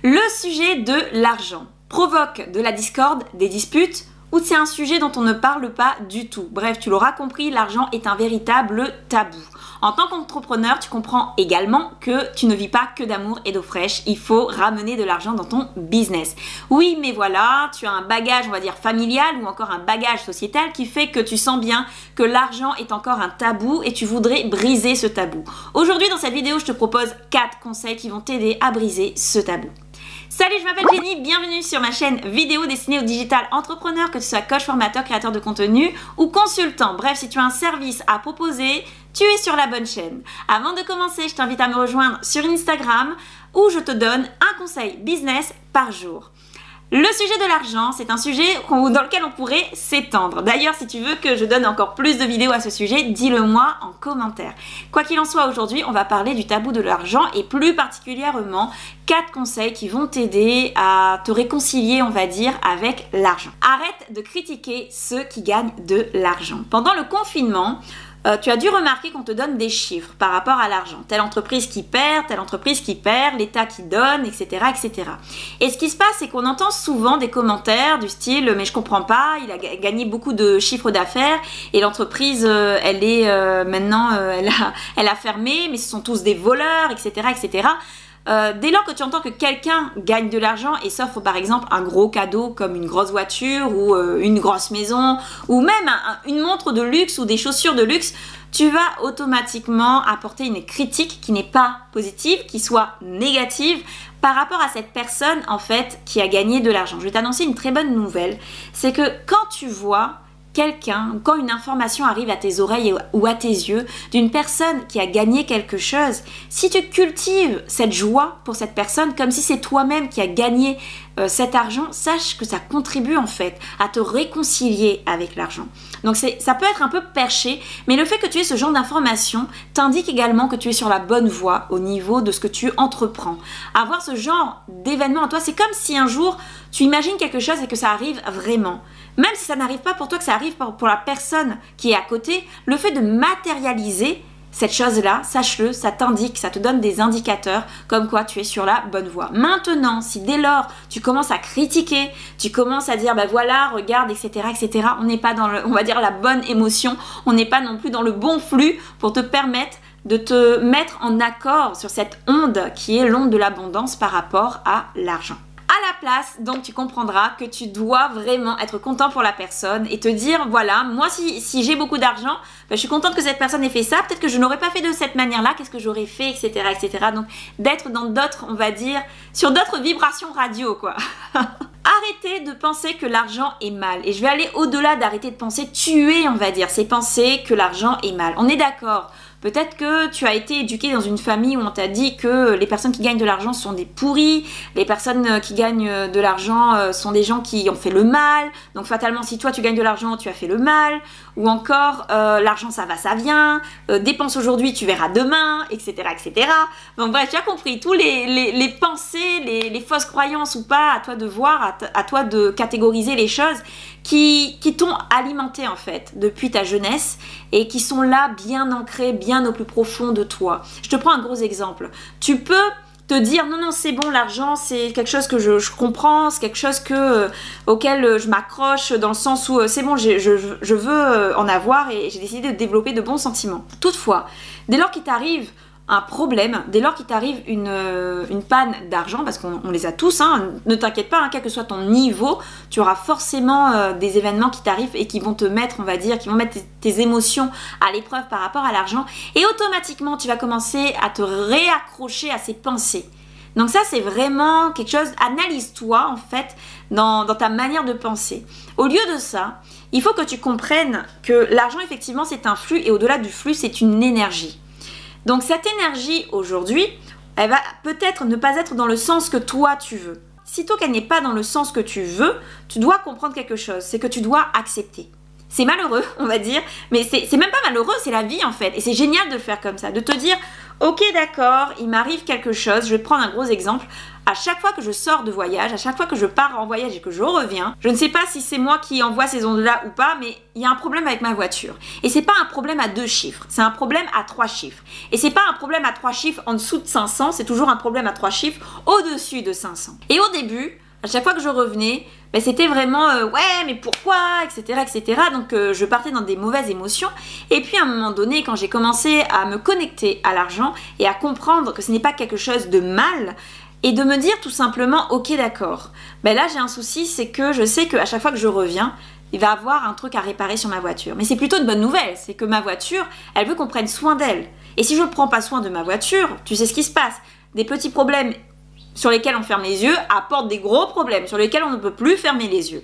Le sujet de l'argent provoque de la discorde, des disputes, ou c'est un sujet dont on ne parle pas du tout. Bref, tu l'auras compris, l'argent est un véritable tabou. En tant qu'entrepreneur, tu comprends également que tu ne vis pas que d'amour et d'eau fraîche. Il faut ramener de l'argent dans ton business. Oui, mais voilà, tu as un bagage, on va dire, familial ou encore un bagage sociétal qui fait que tu sens bien que l'argent est encore un tabou et tu voudrais briser ce tabou. Aujourd'hui, dans cette vidéo, je te propose 4 conseils qui vont t'aider à briser ce tabou. Salut, je m'appelle Jenny, bienvenue sur ma chaîne vidéo destinée aux digital entrepreneurs, que tu sois coach, formateur, créateur de contenu ou consultant. Bref, si tu as un service à proposer, tu es sur la bonne chaîne. Avant de commencer, je t'invite à me rejoindre sur Instagram où je te donne un conseil business par jour. Le sujet de l'argent, c'est un sujet dans lequel on pourrait s'étendre. D'ailleurs, si tu veux que je donne encore plus de vidéos à ce sujet, dis-le moi en commentaire. Quoi qu'il en soit, aujourd'hui, on va parler du tabou de l'argent et plus particulièrement 4 conseils qui vont t'aider à te réconcilier, on va dire, avec l'argent. Arrête de critiquer ceux qui gagnent de l'argent. Pendant le confinement, tu as dû remarquer qu'on te donne des chiffres par rapport à l'argent. Telle entreprise qui perd, l'État qui donne, etc., etc. Et ce qui se passe, c'est qu'on entend souvent des commentaires du style « mais je comprends pas, il a gagné beaucoup de chiffres d'affaires et l'entreprise, elle est maintenant, elle a fermé, mais ce sont tous des voleurs, etc., etc. » Dès lors que tu entends que quelqu'un gagne de l'argent et s'offre par exemple un gros cadeau comme une grosse voiture ou une grosse maison ou même une montre de luxe ou des chaussures de luxe, tu vas automatiquement apporter une critique qui n'est pas positive, qui soit négative par rapport à cette personne en fait qui a gagné de l'argent. Je vais t'annoncer une très bonne nouvelle, c'est que quand tu vois quelqu'un, quand une information arrive à tes oreilles ou à tes yeux d'une personne qui a gagné quelque chose, si tu cultives cette joie pour cette personne comme si c'est toi-même qui as gagné cet argent, sache que ça contribue en fait à te réconcilier avec l'argent. Donc ça peut être un peu perché, mais le fait que tu aies ce genre d'information t'indique également que tu es sur la bonne voie au niveau de ce que tu entreprends. Avoir ce genre d'événement en toi, c'est comme si un jour tu imagines quelque chose et que ça arrive vraiment. Même si ça n'arrive pas pour toi, que ça arrive pour la personne qui est à côté, le fait de matérialiser cette chose-là, sache-le, ça t'indique, ça te donne des indicateurs comme quoi tu es sur la bonne voie. Maintenant, si dès lors tu commences à critiquer, tu commences à dire ben voilà, regarde, etc., etc., on n'est pas dans on va dire la bonne émotion, on n'est pas non plus dans le bon flux pour te permettre de te mettre en accord sur cette onde qui est l'onde de l'abondance par rapport à l'argent. À la place, donc tu comprendras que tu dois vraiment être content pour la personne et te dire voilà, moi si j'ai beaucoup d'argent, ben, je suis contente que cette personne ait fait ça, peut-être que je n'aurais pas fait de cette manière-là, qu'est-ce que j'aurais fait, etc., etc. Donc d'être dans d'autres, on va dire, sur d'autres vibrations radio, quoi. Arrêtez de penser que l'argent est mal. Et je vais aller au-delà d'arrêter de penser, tuer, on va dire, c'est penser que l'argent est mal. On est d'accord. Peut-être que tu as été éduqué dans une famille où on t'a dit que les personnes qui gagnent de l'argent sont des pourris, les personnes qui gagnent de l'argent sont des gens qui ont fait le mal, donc fatalement si toi tu gagnes de l'argent tu as fait le mal, ou encore l'argent ça va ça vient, dépense aujourd'hui tu verras demain, etc., etc. Donc bref, tu as compris, tous les pensées, les fausses croyances ou pas, à toi de voir, à toi de catégoriser les choses qui t'ont alimenté en fait depuis ta jeunesse et qui sont là bien ancrées, bien au plus profond de toi. Je te prends un gros exemple. Tu peux te dire non, c'est bon, l'argent c'est quelque chose que je comprends, c'est quelque chose auquel je m'accroche dans le sens où c'est bon, je veux en avoir et j'ai décidé de développer de bons sentiments. Toutefois, dès lors qu'il t'arrive un problème, dès lors qu'il t'arrive une panne d'argent, parce qu'on les a tous, hein, ne t'inquiète pas, hein, quel que soit ton niveau, tu auras forcément des événements qui t'arrivent et qui vont te mettre, on va dire, qui vont mettre tes émotions à l'épreuve par rapport à l'argent, et automatiquement tu vas commencer à te réaccrocher à ces pensées. Donc ça c'est vraiment quelque chose, analyse-toi en fait dans ta manière de penser. Au lieu de ça, il faut que tu comprennes que l'argent effectivement c'est un flux et au-delà du flux c'est une énergie. Donc cette énergie aujourd'hui, elle va peut-être ne pas être dans le sens que toi tu veux. Sitôt qu'elle n'est pas dans le sens que tu veux, tu dois comprendre quelque chose, c'est que tu dois accepter. C'est malheureux, on va dire, mais c'est même pas malheureux, c'est la vie en fait. Et c'est génial de le faire comme ça, de te dire, Ok, d'accord, il m'arrive quelque chose, je vais te prendre un gros exemple. À chaque fois que je sors de voyage, à chaque fois que je pars en voyage et que je reviens, je ne sais pas si c'est moi qui envoie ces ondes-là ou pas, mais il y a un problème avec ma voiture. Et c'est pas un problème à 2 chiffres, c'est un problème à 3 chiffres. Et c'est pas un problème à 3 chiffres en dessous de 500, c'est toujours un problème à 3 chiffres au-dessus de 500. Et au début, à chaque fois que je revenais, ben c'était vraiment ouais mais pourquoi, etc. etc. Donc je partais dans des mauvaises émotions. Et puis à un moment donné, quand j'ai commencé à me connecter à l'argent et à comprendre que ce n'est pas quelque chose de mal, et de me dire tout simplement ok d'accord, ben là j'ai un souci, c'est que je sais qu'à chaque fois que je reviens, il va avoir un truc à réparer sur ma voiture. Mais c'est plutôt une bonne nouvelle, c'est que ma voiture, elle veut qu'on prenne soin d'elle. Et si je ne prends pas soin de ma voiture, tu sais ce qui se passe. Des petits problèmes sur lesquels on ferme les yeux apportent des gros problèmes sur lesquels on ne peut plus fermer les yeux.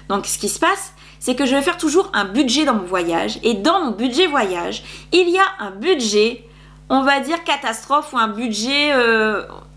Donc ce qui se passe, c'est que je vais faire toujours un budget dans mon voyage. Et dans mon budget voyage, il y a un budget, on va dire catastrophe, ou un budget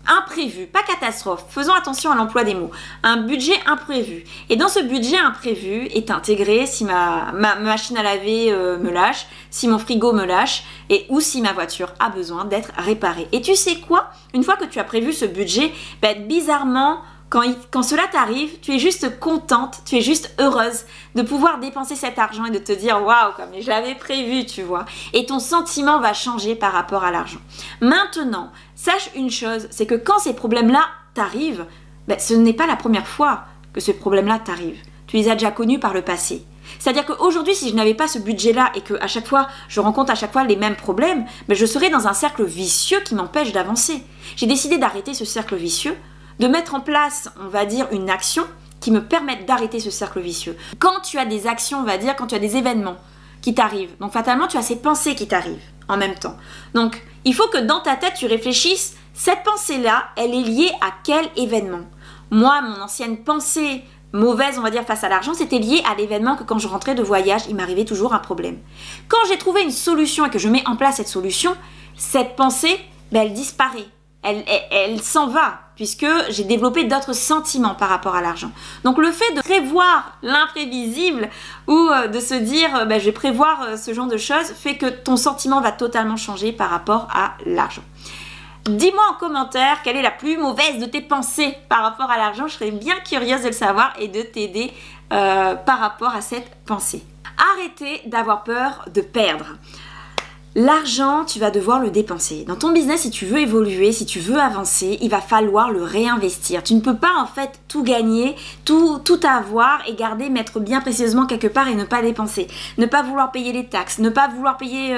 imprévu, pas catastrophe, faisons attention à l'emploi des mots, un budget imprévu. Et dans ce budget imprévu est intégré si ma machine à laver me lâche, si mon frigo me lâche, et ou si ma voiture a besoin d'être réparée. Et tu sais quoi? Une fois que tu as prévu ce budget, ben, bizarrement, quand cela t'arrive, tu es juste contente, tu es juste heureuse de pouvoir dépenser cet argent et de te dire waouh, comme je l'avais prévu, tu vois. Et ton sentiment va changer par rapport à l'argent. Maintenant, sache une chose, c'est que quand ces problèmes-là t'arrivent, ben, ce n'est pas la première fois que ces problèmes-là t'arrivent. Tu les as déjà connus par le passé. C'est-à-dire qu'aujourd'hui, si je n'avais pas ce budget-là et qu'à chaque fois, je rencontre à chaque fois les mêmes problèmes, ben, je serais dans un cercle vicieux qui m'empêche d'avancer. J'ai décidé d'arrêter ce cercle vicieux, de mettre en place, on va dire, une action qui me permette d'arrêter ce cercle vicieux. Quand tu as des actions, on va dire, quand tu as des événements qui t'arrivent, donc fatalement, tu as ces pensées qui t'arrivent en même temps. Donc, il faut que dans ta tête, tu réfléchisses, cette pensée-là, elle est liée à quel événement? Moi, mon ancienne pensée mauvaise, on va dire, face à l'argent, c'était lié à l'événement que quand je rentrais de voyage, il m'arrivait toujours un problème. Quand j'ai trouvé une solution et que je mets en place cette solution, cette pensée, ben, elle disparaît. Elle s'en va, puisque j'ai développé d'autres sentiments par rapport à l'argent. Donc le fait de prévoir l'imprévisible ou de se dire je vais prévoir ce genre de choses fait que ton sentiment va totalement changer par rapport à l'argent. Dis-moi en commentaire quelle est la plus mauvaise de tes pensées par rapport à l'argent. Je serais bien curieuse de le savoir et de t'aider par rapport à cette pensée. Arrêtez d'avoir peur de perdre. L'argent, tu vas devoir le dépenser. Dans ton business, si tu veux évoluer, si tu veux avancer, il va falloir le réinvestir. Tu ne peux pas en fait tout gagner, tout avoir et garder, mettre bien précieusement quelque part et ne pas dépenser. Ne pas vouloir payer les taxes, ne pas vouloir payer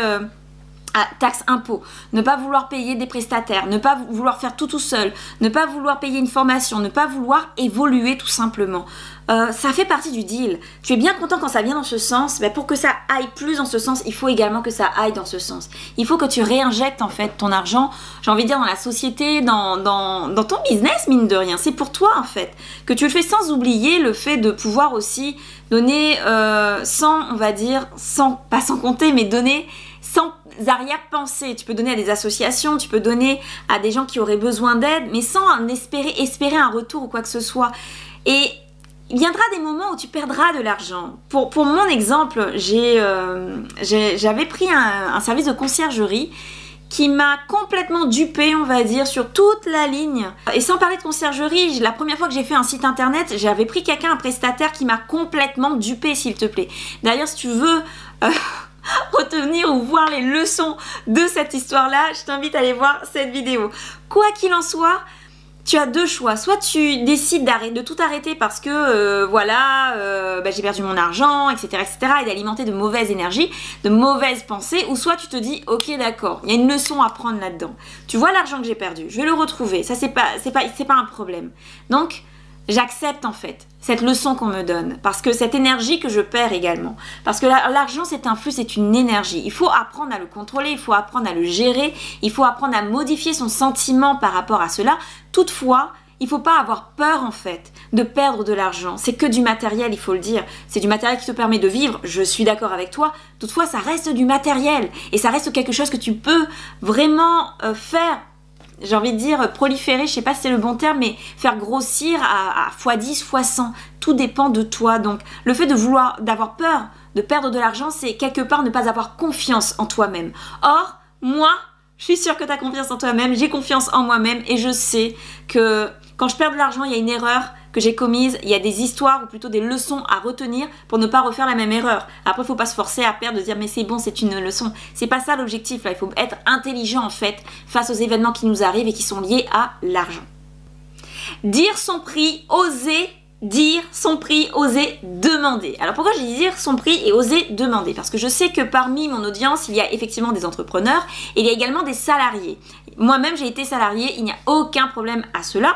taxes impôts, ne pas vouloir payer des prestataires, ne pas vouloir faire tout seul, ne pas vouloir payer une formation, ne pas vouloir évoluer tout simplement. Ça fait partie du deal. Tu es bien content quand ça vient dans ce sens, mais pour que ça aille plus dans ce sens, il faut également que ça aille dans ce sens. Il faut que tu réinjectes en fait ton argent, j'ai envie de dire dans la société, dans ton business mine de rien. C'est pour toi en fait. Que tu le fais sans oublier le fait de pouvoir aussi donner sans, on va dire, pas sans compter, mais donner sans arrière-pensée. Tu peux donner à des associations, tu peux donner à des gens qui auraient besoin d'aide, mais sans espérer un retour ou quoi que ce soit. Et il viendra des moments où tu perdras de l'argent. Pour mon exemple, j'avais pris un service de conciergerie qui m'a complètement dupée, on va dire, sur toute la ligne. Et sans parler de conciergerie, la première fois que j'ai fait un site internet, j'avais pris un prestataire qui m'a complètement dupée, s'il te plaît. D'ailleurs, si tu veux retenir ou voir les leçons de cette histoire-là, je t'invite à aller voir cette vidéo. Quoi qu'il en soit, tu as deux choix. Soit tu décides de tout arrêter parce que j'ai perdu mon argent, etc., etc., et d'alimenter de mauvaises énergies, de mauvaises pensées, ou soit tu te dis ok d'accord, il y a une leçon à prendre là-dedans. Tu vois l'argent que j'ai perdu, je vais le retrouver. Ça c'est pas un problème. Donc j'accepte en fait cette leçon qu'on me donne parce que cette énergie que je perds également, parce que l'argent c'est un flux, c'est une énergie, il faut apprendre à le contrôler, il faut apprendre à le gérer, il faut apprendre à modifier son sentiment par rapport à cela. Toutefois, il ne faut pas avoir peur en fait de perdre de l'argent, c'est que du matériel, il faut le dire, c'est du matériel qui te permet de vivre, je suis d'accord avec toi, toutefois ça reste du matériel et ça reste quelque chose que tu peux vraiment faire. J'ai envie de dire proliférer, je sais pas si c'est le bon terme, mais faire grossir à x10, x100. Tout dépend de toi. Donc, le fait d'avoir peur de perdre de l'argent, c'est quelque part ne pas avoir confiance en toi-même. Or, moi, Je suis sûre que tu as confiance en toi-même, j'ai confiance en moi-même et je sais que quand je perds de l'argent, il y a une erreur que j'ai commise, il y a des histoires ou plutôt des leçons à retenir pour ne pas refaire la même erreur. Après, il ne faut pas se forcer à perdre, de dire mais c'est bon, c'est une leçon. C'est pas ça l'objectif là, il faut être intelligent en fait face aux événements qui nous arrivent et qui sont liés à l'argent. Dire son prix, oser dire son prix, oser demander. Alors pourquoi j'ai dit dire son prix et oser demander? Parce que je sais que parmi mon audience, il y a effectivement des entrepreneurs et il y a également des salariés. Moi-même, j'ai été salariée, il n'y a aucun problème à cela.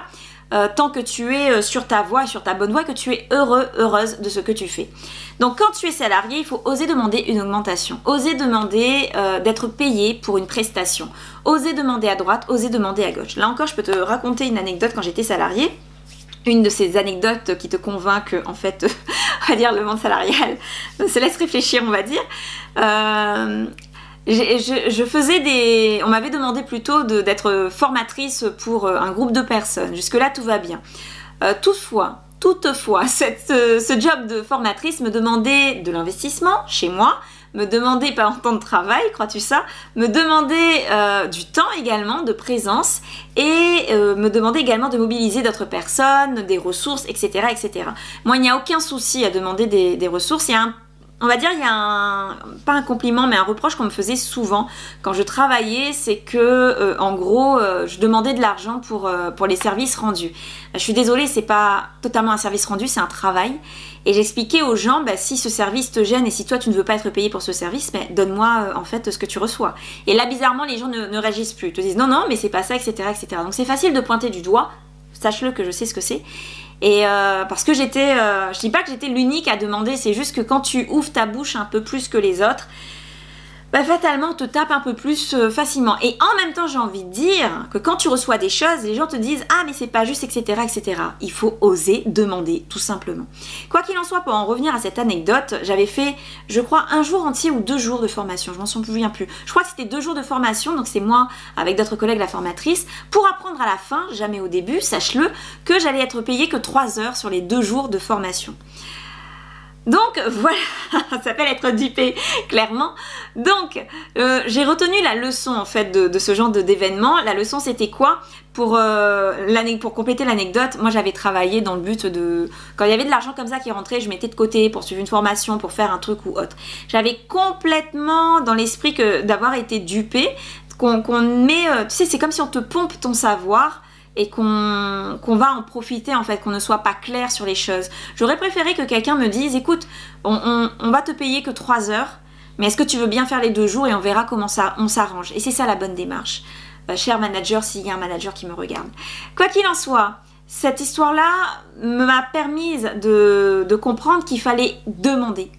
Tant que tu es sur ta voie, sur ta bonne voie, que tu es heureux, heureuse de ce que tu fais. Donc quand tu es salarié, il faut oser demander une augmentation, oser demander d'être payé pour une prestation, oser demander à droite, oser demander à gauche. Là encore, je peux te raconter une anecdote quand j'étais salariée. Une de ces anecdotes qui te convainc que, en fait, on va dire, le monde salarial se laisse réfléchir, on va dire. Je faisais des... On m'avait demandé plutôt d'être formatrice pour un groupe de personnes. Jusque-là, tout va bien. Toutefois, ce job de formatrice me demandait de l'investissement chez moi, me demandait pas en temps de travail, crois-tu ça, me demandait du temps également, de présence et me demandait également de mobiliser d'autres personnes, des ressources, etc. etc. Moi, il n'y a aucun souci à demander des ressources. Il y a on va dire, il y a pas un compliment, mais un reproche qu'on me faisait souvent quand je travaillais, c'est que, en gros, je demandais de l'argent pour les services rendus. Je suis désolée, c'est pas totalement un service rendu, c'est un travail. Et j'expliquais aux gens, si ce service te gêne et si toi tu ne veux pas être payé pour ce service, donne-moi en fait ce que tu reçois. Et là, bizarrement, les gens ne réagissent plus. Ils te disent non, mais c'est pas ça, etc., etc. Donc c'est facile de pointer du doigt. Sache-le que je sais ce que c'est. Et parce que je dis pas que j'étais l'unique à demander, c'est juste que quand tu ouvres ta bouche un peu plus que les autres, fatalement on te tape un peu plus facilement. Et en même temps, j'ai envie de dire que quand tu reçois des choses, les gens te disent ah mais c'est pas juste, etc., etc. Il faut oser demander, tout simplement. Quoi qu'il en soit, pour en revenir à cette anecdote, j'avais fait, je crois, 1 jour entier ou 2 jours de formation, je m'en souviens plus. Je crois que c'était 2 jours de formation, donc c'est moi avec d'autres collègues la formatrice, pour apprendre à la fin, jamais au début, sache-le, que j'allais être payée que 3 heures sur les 2 jours de formation. Donc voilà, ça s'appelle être dupé, clairement. Donc j'ai retenu la leçon en fait de ce genre d'événement. La leçon c'était quoi? Pour compléter l'anecdote, moi j'avais travaillé dans le but de... Quand il y avait de l'argent comme ça qui rentrait, je mettais de côté pour suivre une formation, pour faire un truc ou autre. J'avais complètement dans l'esprit que d'avoir été dupé, qu'on met... tu sais, c'est comme si on te pompe ton savoir et qu'on va en profiter en fait, qu'on ne soit pas clair sur les choses. J'aurais préféré que quelqu'un me dise, écoute, on va te payer que 3 heures, mais est-ce que tu veux bien faire les 2 jours et on verra comment on s'arrange. Et c'est ça la bonne démarche. Cher manager, s'il y a un manager qui me regarde. Quoi qu'il en soit, cette histoire-là m'a permise de comprendre qu'il fallait demander.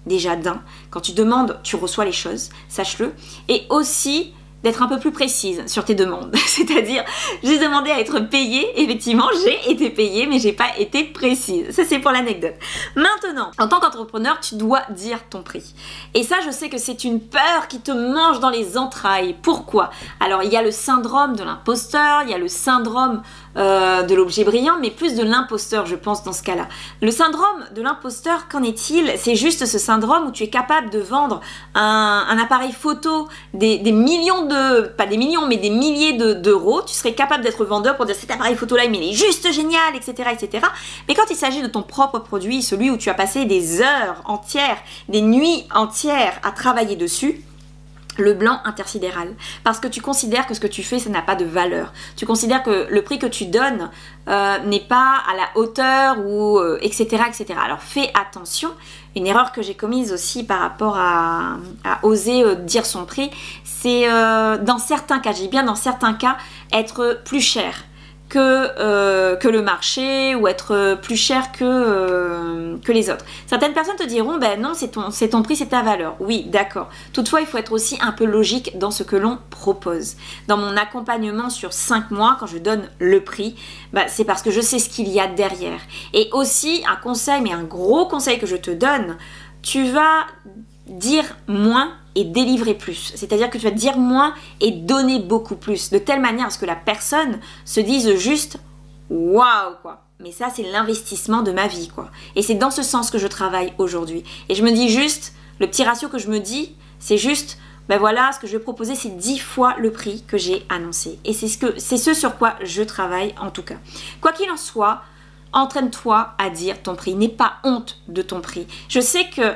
Déjà d'un, quand tu demandes, tu reçois les choses, sache-le. Et aussi d'être un peu plus précise sur tes demandes. C'est-à-dire, j'ai demandé à être payée, effectivement, j'ai été payée, mais j'ai pas été précise. Ça, c'est pour l'anecdote. Maintenant, en tant qu'entrepreneur, tu dois dire ton prix. Et ça, je sais que c'est une peur qui te mange dans les entrailles. Pourquoi? Alors, il y a le syndrome de l'imposteur, il y a le syndrome de l'objet brillant, mais plus de l'imposteur, je pense, dans ce cas-là. Le syndrome de l'imposteur, qu'en est-il? C'est juste ce syndrome où tu es capable de vendre un appareil photo des millions pas des millions, mais des milliers d'euros. Tu serais capable d'être vendeur pour dire cet appareil photo-là, mais il est juste génial, etc., etc. Mais quand il s'agit de ton propre produit, celui où tu as passé des heures entières, des nuits entières à travailler dessus, le blanc intersidéral, parce que tu considères que ce que tu fais, ça n'a pas de valeur. Tu considères que le prix que tu donnes n'est pas à la hauteur ou etc., etc. Alors fais attention. Une erreur que j'ai commise aussi par rapport à oser dire son prix, c'est dans certains cas, j'ai bien dans certains cas, être plus cher que le marché ou être plus cher que les autres. Certaines personnes te diront, ben non, c'est ton prix, c'est ta valeur. Oui, d'accord. Toutefois, il faut être aussi un peu logique dans ce que l'on propose. Dans mon accompagnement sur 5 mois, quand je donne le prix, ben, c'est parce que je sais ce qu'il y a derrière. Et aussi, un conseil, mais un gros conseil que je te donne, tu vas dire moins et délivrer plus. C'est-à-dire que tu vas dire moins et donner beaucoup plus. De telle manière à ce que la personne se dise juste « waouh » quoi. Mais ça, c'est l'investissement de ma vie, quoi. Et c'est dans ce sens que je travaille aujourd'hui. Et je me dis juste, le petit ratio que je me dis, c'est juste ben voilà, ce que je vais proposer, c'est 10 fois le prix que j'ai annoncé. Et c'est ce sur quoi je travaille en tout cas. Quoi qu'il en soit, entraîne-toi à dire ton prix. N'aie pas honte de ton prix. Je sais que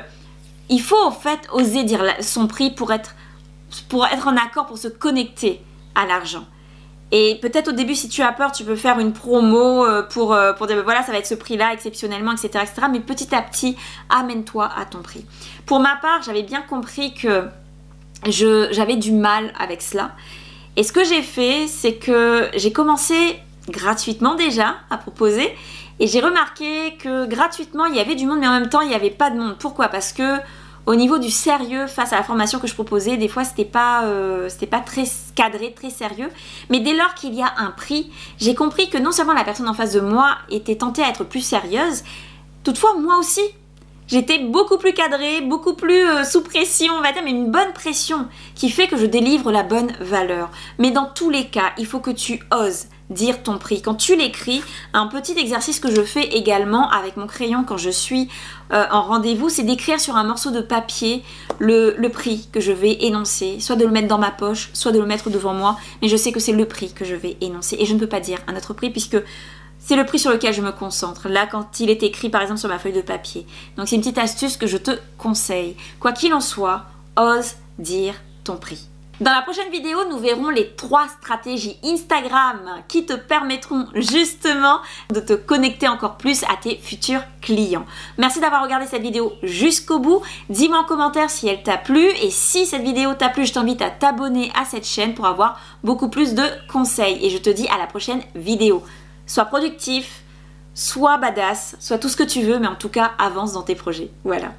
il faut en fait oser dire son prix pour être en accord, pour se connecter à l'argent. Et peut-être au début, si tu as peur, tu peux faire une promo pour dire, ben voilà, ça va être ce prix-là exceptionnellement, etc., etc. Mais petit à petit, amène-toi à ton prix. Pour ma part, j'avais bien compris que j'avais du mal avec cela. Et ce que j'ai fait, c'est que j'ai commencé gratuitement déjà à proposer. Et j'ai remarqué que gratuitement, il y avait du monde, mais en même temps, il n'y avait pas de monde. Pourquoi? Parce que au niveau du sérieux face à la formation que je proposais, des fois c'était pas très cadré, très sérieux. Mais dès lors qu'il y a un prix, j'ai compris que non seulement la personne en face de moi était tentée à être plus sérieuse, toutefois moi aussi, j'étais beaucoup plus cadrée, beaucoup plus sous pression, on va dire, mais une bonne pression qui fait que je délivre la bonne valeur. Mais dans tous les cas, il faut que tu oses dire ton prix. Quand tu l'écris, un petit exercice que je fais également avec mon crayon quand je suis en rendez-vous, c'est d'écrire sur un morceau de papier le prix que je vais énoncer, soit de le mettre dans ma poche, soit de le mettre devant moi, mais je sais que c'est le prix que je vais énoncer et je ne peux pas dire un autre prix puisque c'est le prix sur lequel je me concentre, là quand il est écrit par exemple sur ma feuille de papier. Donc c'est une petite astuce que je te conseille. Quoi qu'il en soit, ose dire ton prix. Dans la prochaine vidéo, nous verrons les 3 stratégies Instagram qui te permettront justement de te connecter encore plus à tes futurs clients. Merci d'avoir regardé cette vidéo jusqu'au bout. Dis-moi en commentaire si elle t'a plu et si cette vidéo t'a plu, je t'invite à t'abonner à cette chaîne pour avoir beaucoup plus de conseils. Et je te dis à la prochaine vidéo. Sois productif, sois badass, sois tout ce que tu veux, mais en tout cas avance dans tes projets. Voilà.